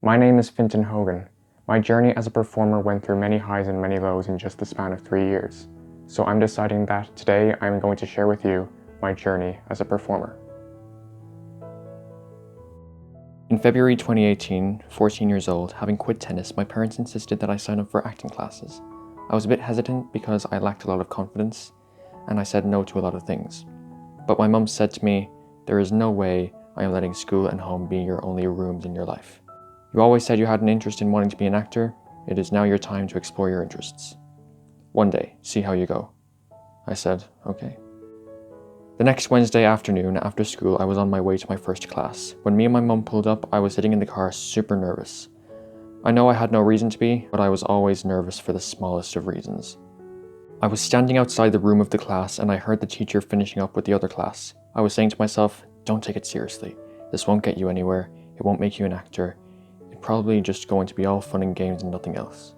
My name is Fintan Hogan. My journey as a performer went through many highs and many lows in just the span of 3 years. So I'm deciding that today I'm going to share with you my journey as a performer. In February 2018, 14 years old, having quit tennis, my parents insisted that I sign up for acting classes. I was a bit hesitant because I lacked a lot of confidence, and I said no to a lot of things. But my mum said to me, "There is no way I am letting school and home be your only rooms in your life. You always said you had an interest in wanting to be an actor. It is now your time to explore your interests. One day, see how you go." I said, okay. The next Wednesday afternoon after school, I was on my way to my first class. When me and my mum pulled up, I was sitting in the car super nervous. I know I had no reason to be, but I was always nervous for the smallest of reasons. I was standing outside the room of the class and I heard the teacher finishing up with the other class. I was saying to myself, don't take it seriously. This won't get you anywhere. It won't make you an actor. It's probably just going to be all fun and games and nothing else.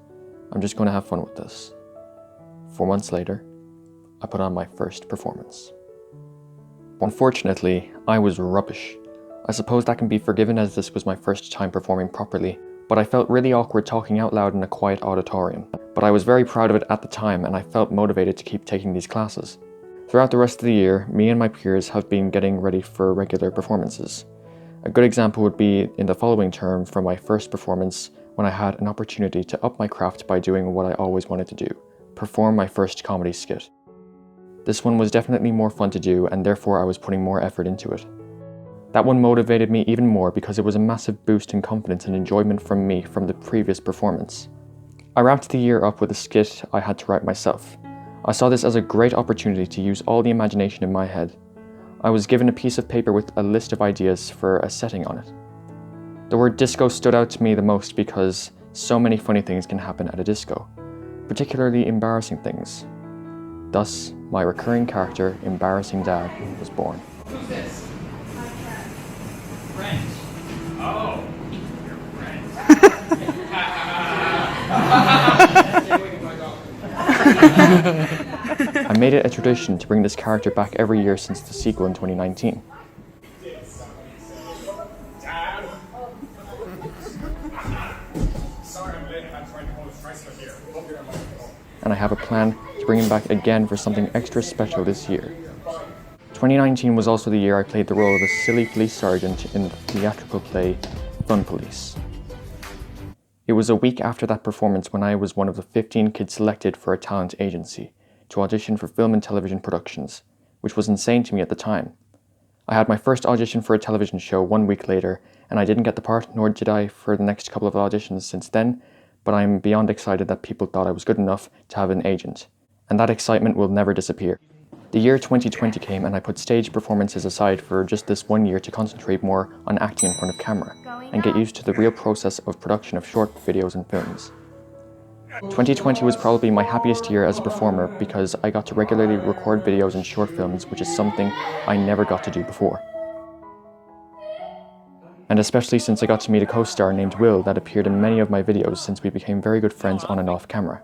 I'm just going to have fun with this. 4 months later, I put on my first performance. Unfortunately, I was rubbish. I suppose that can be forgiven as this was my first time performing properly, but I felt really awkward talking out loud in a quiet auditorium. But I was very proud of it at the time and I felt motivated to keep taking these classes. Throughout the rest of the year, me and my peers have been getting ready for regular performances. A good example would be in the following term for my first performance when I had an opportunity to up my craft by doing what I always wanted to do, perform my first comedy skit. This one was definitely more fun to do and therefore I was putting more effort into it. That one motivated me even more because it was a massive boost in confidence and enjoyment from me from the previous performance. I wrapped the year up with a skit I had to write myself. I saw this as a great opportunity to use all the imagination in my head. I was given a piece of paper with a list of ideas for a setting on it. The word disco stood out to me the most because so many funny things can happen at a disco, particularly embarrassing things. Thus, my recurring character, Embarrassing Dad, was born. Who's this? My friend. Oh, your friend. I made it a tradition to bring this character back every year since the sequel in 2019. Dad? Sorry I'm late. I'm trying to hold a tricycle here. Hope you're on my phone. And I have a plan to bring him back again for something extra special this year. 2019 was also the year I played the role of a silly police sergeant in the theatrical play Fun Police. It was a week after that performance when I was one of the 15 kids selected for a talent agency to audition for film and television productions, which was insane to me at the time. I had my first audition for a television show 1 week later, and I didn't get the part, nor did I for the next couple of auditions since then, but I'm beyond excited that people thought I was good enough to have an agent, and that excitement will never disappear. The year 2020 came and I put stage performances aside for just this 1 year to concentrate more on acting in front of camera and get used to the real process of production of short videos and films. 2020 was probably my happiest year as a performer because I got to regularly record videos and short films, which is something I never got to do before. And especially since I got to meet a co-star named Will that appeared in many of my videos since we became very good friends on and off camera.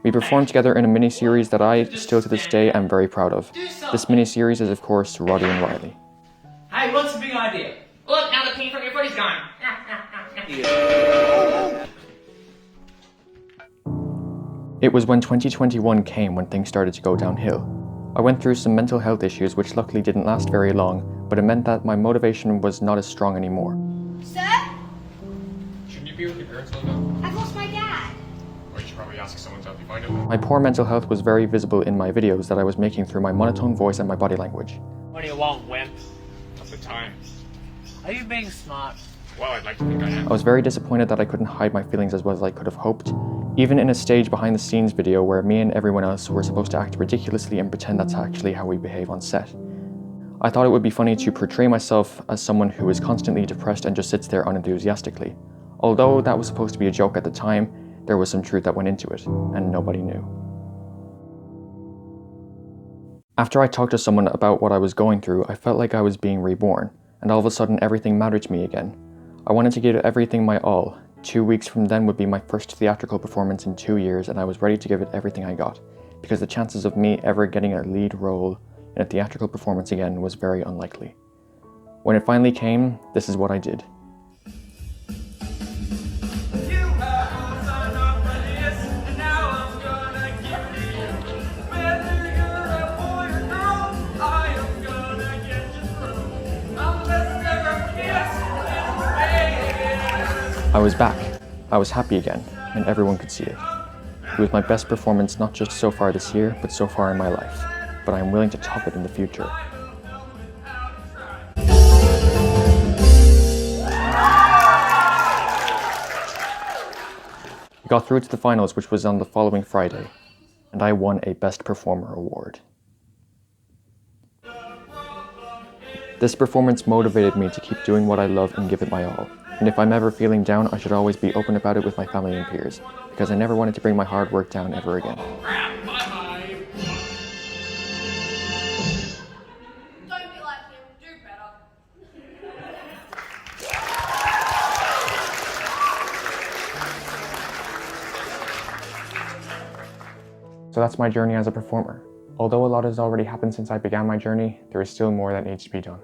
We performed together in a mini-series that I, still to this day, am very proud of. This mini-series is of course Roddy and Riley. Hey, what's the big idea? Look, now the pain from your foot is gone. It was when 2021 came when things started to go downhill. I went through some mental health issues which luckily didn't last very long, but it meant that my motivation was not as strong anymore. Sir? Shouldn't you be with your parents all now? I've lost my dad. Or you should probably ask someone to help you find him. My poor mental health was very visible in my videos that I was making through my monotone voice and my body language. What do you want, wimp? At the time. Are you being smart? Well, I'd like to think I am. I was very disappointed that I couldn't hide my feelings as well as I could have hoped, even in a stage behind the scenes video where me and everyone else were supposed to act ridiculously and pretend that's actually how we behave on set. I thought it would be funny to portray myself as someone who is constantly depressed and just sits there unenthusiastically. Although that was supposed to be a joke at the time, there was some truth that went into it, and nobody knew. After I talked to someone about what I was going through, I felt like I was being reborn, and all of a sudden everything mattered to me again. I wanted to give everything my all. 2 weeks from then would be my first theatrical performance in 2 years, and I was ready to give it everything I got, because the chances of me ever getting a lead role in a theatrical performance again was very unlikely. When it finally came, this is what I did. I was back. I was happy again, and everyone could see it. It was my best performance not just so far this year, but so far in my life. But I am willing to top it in the future. We got through to the finals, which was on the following Friday, and I won a Best Performer award. This performance motivated me to keep doing what I love and give it my all. And if I'm ever feeling down, I should always be open about it with my family and peers, because I never wanted to bring my hard work down ever again. Crap, bye-bye. Don't be like him, do better. So that's my journey as a performer. Although a lot has already happened since I began my journey, there is still more that needs to be done.